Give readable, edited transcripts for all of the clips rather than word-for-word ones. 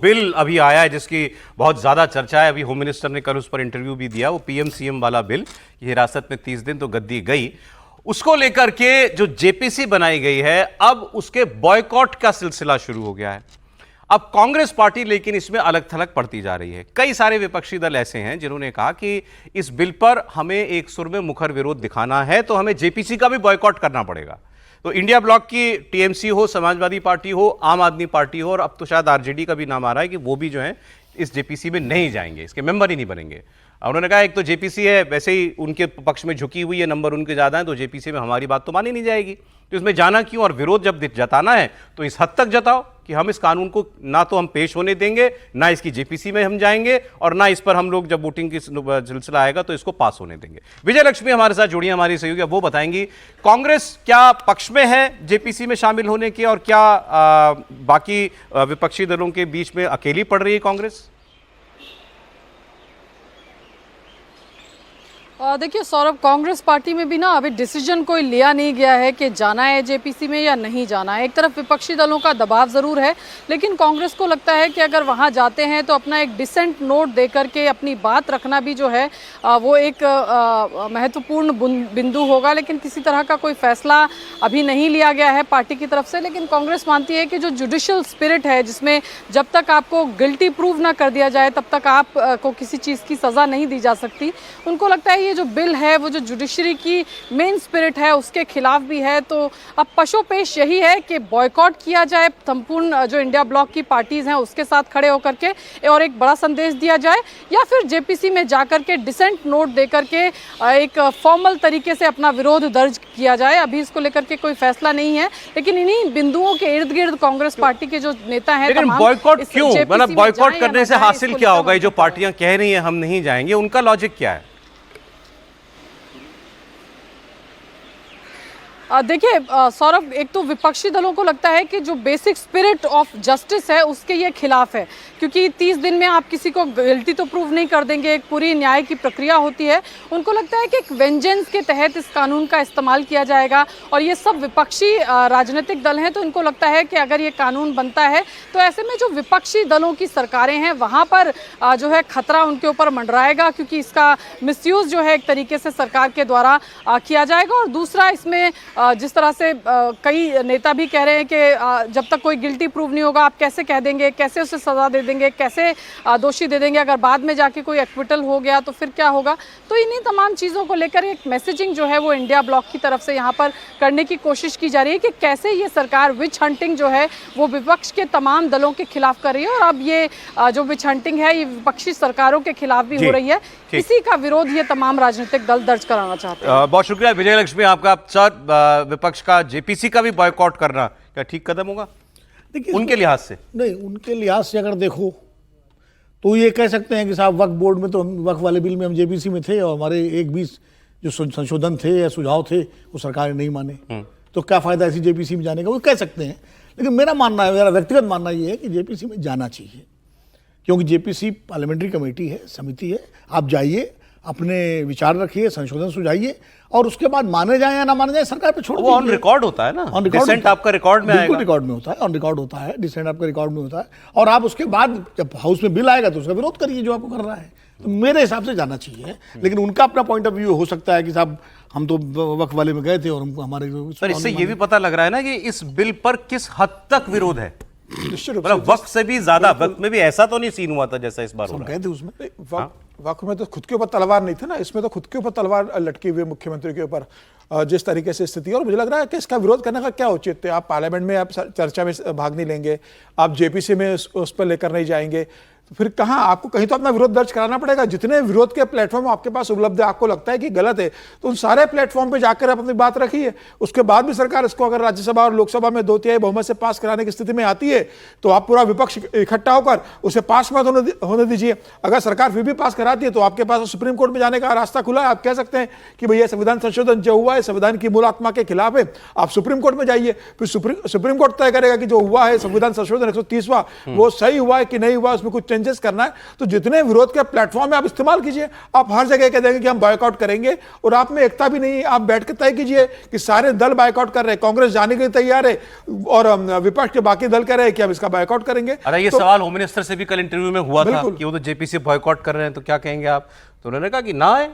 Bill अभी आया है जिसकी बहुत ज्यादा चर्चा है। अभी होम मिनिस्टर ने कल उस पर इंटरव्यू भी दिया। वो पीएम सीएम वाला बिल, हिरासत में 30 दिन तो गद्दी गई, उसको लेकर के जो जेपीसी बनाई गई है, अब उसके बॉयकॉट का सिलसिला शुरू हो गया है। अब कांग्रेस पार्टी लेकिन इसमें अलग थलग पड़ती जा रही है। कई सारे विपक्षी दल ऐसे हैं जिन्होंने कहा कि इस बिल पर हमें एक सुर में मुखर विरोध दिखाना है तो हमें जेपीसी का भी बॉयकॉट करना पड़ेगा। तो इंडिया ब्लॉक की टीएमसी हो, समाजवादी पार्टी हो, आम आदमी पार्टी हो, और अब तो शायद आरजेडी का भी नाम आ रहा है कि वो भी जो है इस जेपीसी में नहीं जाएंगे, इसके मेंबर ही नहीं बनेंगे। उन्होंने कहा एक तो जेपीसी है वैसे ही उनके पक्ष में झुकी हुई है, नंबर उनके ज्यादा है, तो जेपीसी में हमारी बात तो मानी नहीं जाएगी, तो इसमें जाना क्यों। और विरोध जब जताना है तो इस हद तक जताओ कि हम इस कानून को ना तो हम पेश होने देंगे, ना इसकी जेपीसी में हम जाएंगे, और ना इस पर हम लोग जब वोटिंग की सिलसिला आएगा तो इसको पास होने देंगे। विजय लक्ष्मी हमारे साथ जुड़ी, हमारी सहयोगी, वो बताएंगी कांग्रेस क्या पक्ष में है जेपीसी में शामिल होने के, और क्या बाकी विपक्षी दलों के बीच में अकेली पड़ रही है कांग्रेस। देखिए सौरभ, कांग्रेस पार्टी में भी ना अभी डिसीजन कोई लिया नहीं गया है कि जाना है जेपीसी में या नहीं जाना है। एक तरफ विपक्षी दलों का दबाव ज़रूर है, लेकिन कांग्रेस को लगता है कि अगर वहां जाते हैं तो अपना एक डिसेंट नोट दे करके अपनी बात रखना भी जो है वो एक महत्वपूर्ण बिंदु होगा। लेकिन किसी तरह का कोई फैसला अभी नहीं लिया गया है पार्टी की तरफ से। लेकिन कांग्रेस मानती है कि जो जुडिशियल स्पिरिट है, जिसमें जब तक आपको गिल्टी प्रूव ना कर दिया जाए तब तक आपको किसी चीज़ की सज़ा नहीं दी जा सकती। उनको लगता है ये जो बिल है वो जो जुडिशरी की मेन स्पिरिट है उसके खिलाफ भी है। तो अब पशोपेश यही है कि बॉयकॉट किया जाए, संपूर्ण जो इंडिया ब्लॉक की पार्टीज हैं उसके साथ खड़े होकर के, और एक बड़ा संदेश दिया जाए, या फिर जेपीसी में जाकर के डिसेंट नोट देकर के एक फॉर्मल तरीके से अपना विरोध दर्ज किया जाए। अभी इसको लेकर के कोई फैसला नहीं है, लेकिन इन्हीं बिंदुओं के इर्द गिर्द कांग्रेस पार्टी के जो नेता हैं, लेकिन बॉयकॉट क्यों, मतलब बॉयकॉट करने से हासिल क्या होगा। ये जो पार्टियां कह रही हैं हम नहीं जाएंगे, उनका लॉजिक क्या है। देखिए सौरभ, एक तो विपक्षी दलों को लगता है कि जो बेसिक स्पिरिट ऑफ जस्टिस है उसके ये खिलाफ है, क्योंकि 30 दिन में आप किसी को गिल्टी तो प्रूव नहीं कर देंगे, एक पूरी न्याय की प्रक्रिया होती है। उनको लगता है कि एक वेंजेंस के तहत इस कानून का इस्तेमाल किया जाएगा, और ये सब विपक्षी राजनीतिक दल हैं, तो इनको लगता है कि अगर ये कानून बनता है तो ऐसे में जो विपक्षी दलों की सरकारें हैं वहाँ पर जो है खतरा उनके ऊपर मंडराएगा, क्योंकि इसका मिसयूज़ जो है एक तरीके से सरकार के द्वारा किया जाएगा। और दूसरा, इसमें जिस तरह से कई नेता भी कह रहे हैं कि जब तक कोई गिल्टी प्रूव नहीं होगा आप कैसे कह देंगे, कैसे उसे सज़ा दे देंगे, कैसे दोषी दे देंगे, अगर बाद में जाके कोई एक्विटल हो गया तो फिर क्या होगा। तो इन्हीं तमाम चीज़ों को लेकर एक मैसेजिंग जो है वो इंडिया ब्लॉक की तरफ से यहाँ पर करने की कोशिश की जा रही है कि कैसे ये सरकार विच हंटिंग जो है वो विपक्ष के तमाम दलों के खिलाफ कर रही है, और अब ये जो विच हंटिंग है ये विपक्षी सरकारों के खिलाफ भी हो रही है। इसी का विरोध ये तमाम राजनीतिक दल दर्ज कराना चाहते हैं। बहुत शुक्रिया विजय लक्ष्मी आपका। सर, विपक्ष का जेपीसी का भी बॉयकॉट करना क्या ठीक कदम होगा देखिए उनके लिहाज से? नहीं, उनके लिहाज से अगर देखो तो ये कह सकते हैं कि साहब वक्फ बोर्ड में तो हम वक्फ वाले बिल में हम जेपीसी में थे, और हमारे एक भी जो संशोधन थे या सुझाव थे वो सरकार ने नहीं माने, तो क्या फायदा ऐसी जेपीसी में जाने का, वो कह सकते हैं। लेकिन मेरा मानना है, मेरा व्यक्तिगत मानना ये है कि जेपीसी में जाना चाहिए, क्योंकि जेपीसी पार्लियामेंट्री कमेटी है, समिति है। आप जाइए, अपने विचार रखिए, संशोधन सुझाइए, और उसके बाद माने जाए या ना माने जाए सरकार पे छोड़। वो ऑन रिकॉर्ड होता है ना, डिसेंट आपका रिकॉर्ड में आएगा। बिल्कुल रिकॉर्ड में होता है, ऑन रिकॉर्ड होता है, डिसेंट आपका रिकॉर्ड में होता है, और आप उसके बाद जब हाउस में बिल आएगा तो उसका विरोध करिए जो आपको कर रहा है। तो मेरे हिसाब से जाना चाहिए, लेकिन उनका अपना पॉइंट ऑफ व्यू हो सकता है कि साहब हम तो वक्फ वाले में गए थे और हमको हमारे। सर, इससे ये भी पता लग रहा है ना कि इस बिल पर किस हद तक विरोध है। मतलब वक्त से भी ज्यादा, वक्त में भी ऐसा तो नहीं सीन हुआ था जैसा इस बार हो रहा है। गए थे उसमें वक्त में तो खुद के ऊपर तलवार नहीं था ना, इसमें तो खुद के ऊपर तलवार लटकी हुई मुख्यमंत्री के ऊपर, जिस तरीके से स्थिति है। और मुझे लग रहा है कि इसका विरोध करने का क्या औचित्य है। आप पार्लियामेंट में आप चर्चा में भाग नहीं लेंगे, आप जेपीसी में उस पर लेकर नहीं जाएंगे, तो फिर कहाँ आपको कहीं तो अपना विरोध दर्ज कराना पड़ेगा। जितने विरोध के प्लेटफॉर्म आपके पास उपलब्ध है, आपको लगता है कि गलत है, तो उन सारे प्लेटफॉर्म पे जाकर आप अपनी बात रखिए। उसके बाद भी सरकार इसको अगर राज्यसभा और लोकसभा में 2/3 बहुमत से पास कराने की स्थिति में आती है तो आप पूरा विपक्ष इकट्ठा होकर उसे पास मत होने दीजिए। अगर सरकार फिर भी पास कराती है तो आपके पास सुप्रीम कोर्ट में जाने का रास्ता खुला है। आप कह सकते हैं कि भैया संविधान संशोधन जो हुआ है संविधान की मूल आत्मा के खिलाफ है, आप सुप्रीम कोर्ट में जाइए, फिर सुप्रीम कोर्ट तय करेगा कि जो हुआ है संविधान संशोधन 130वां वो सही हुआ है कि नहीं हुआ, उसमें कुछ चैलेंजेस करना है तो जितने विरोध के प्लेटफॉर्म है आप इस्तेमाल कीजिए। आप हर जगह कह देंगे कि हम बॉयकॉट करेंगे और आप में एकता भी नहीं। आप बैठ के तय कीजिए कि सारे दल बॉयकॉट कर रहे हैं, कांग्रेस जाने के लिए तैयार है और विपक्ष के बाकी दल कह रहे हैं कि हम इसका बॉयकॉट करेंगे। अरे ये सवाल होम मिनिस्टर से भी कल इंटरव्यू में हुआ था बिल्कुल। कि वो तो जेपीसी बॉयकॉट कर रहे हैं, तो क्या कहेंगे आप? तो उन्होंने कहा कि ना है,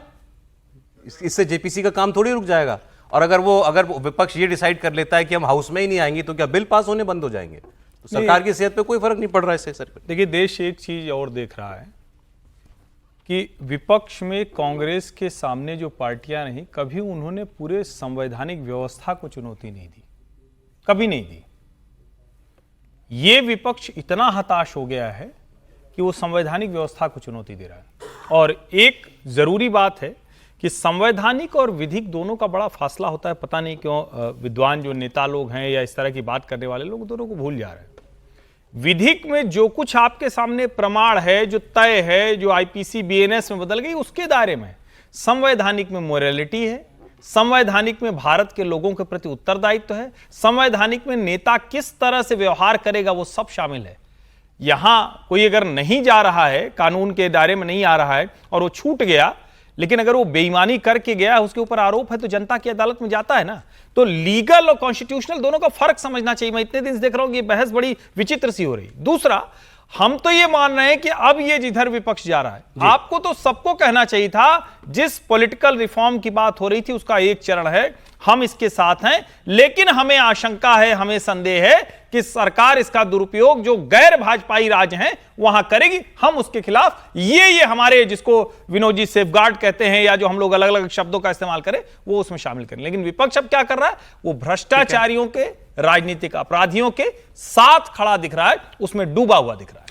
इससे जेपीसी का काम थोड़ी रुक जाएगा। और अगर वो विपक्ष ये डिसाइड कर लेता है कि हम हाउस में ही नहीं आएंगे तो क्या बिल पास होने बंद हो जाएंगे? तो सरकार की सेहत पे कोई फर्क नहीं पड़ रहा है इससे। सर देखिए, देश एक चीज और देख रहा है कि विपक्ष में कांग्रेस के सामने जो पार्टियां रहीं, कभी उन्होंने पूरे संवैधानिक व्यवस्था को चुनौती नहीं दी, कभी नहीं दी। ये विपक्ष इतना हताश हो गया है कि वो संवैधानिक व्यवस्था को चुनौती दे रहा है। और एक जरूरी बात है कि संवैधानिक और विधिक दोनों का बड़ा फासला होता है। पता नहीं क्यों विद्वान जो नेता लोग हैं या इस तरह की बात करने वाले लोग दोनों को भूल जा रहे हैं। विधिक में जो कुछ आपके सामने प्रमाण है, जो तय है, जो आईपीसी बीएनएस में बदल गई, उसके दायरे में। संवैधानिक में मोरालिटी है, संवैधानिक में भारत के लोगों के प्रति उत्तरदायित्व है, संवैधानिक में नेता किस तरह से व्यवहार करेगा वो सब शामिल है। यहां कोई अगर नहीं जा रहा है, कानून के दायरे में नहीं आ रहा है और वो छूट गया, लेकिन अगर वो बेईमानी करके गया, उसके ऊपर आरोप है, तो जनता की अदालत में जाता है ना। तो लीगल और कॉन्स्टिट्यूशनल दोनों का फर्क समझना चाहिए। मैं इतने दिन से देख रहा हूं कि ये बहस बड़ी विचित्र सी हो रही। दूसरा, हम तो ये मान रहे हैं कि अब ये जिधर विपक्ष जा रहा है, आपको तो सबको कहना चाहिए था, जिस पॉलिटिकल रिफॉर्म की बात हो रही थी उसका एक चरण है, हम इसके साथ हैं, लेकिन हमें आशंका है, हमें संदेह है कि सरकार इसका दुरुपयोग जो गैर भाजपाई राज्य हैं वहां करेगी, हम उसके खिलाफ। ये हमारे, जिसको विनोद जी सेफगार्ड कहते हैं, या जो हम लोग अलग अलग शब्दों का इस्तेमाल करें, वो उसमें शामिल करें। लेकिन विपक्ष अब क्या कर रहा है? वो भ्रष्टाचारियों के, राजनीतिक अपराधियों के साथ खड़ा दिख रहा है, उसमें डूबा हुआ दिख रहा है।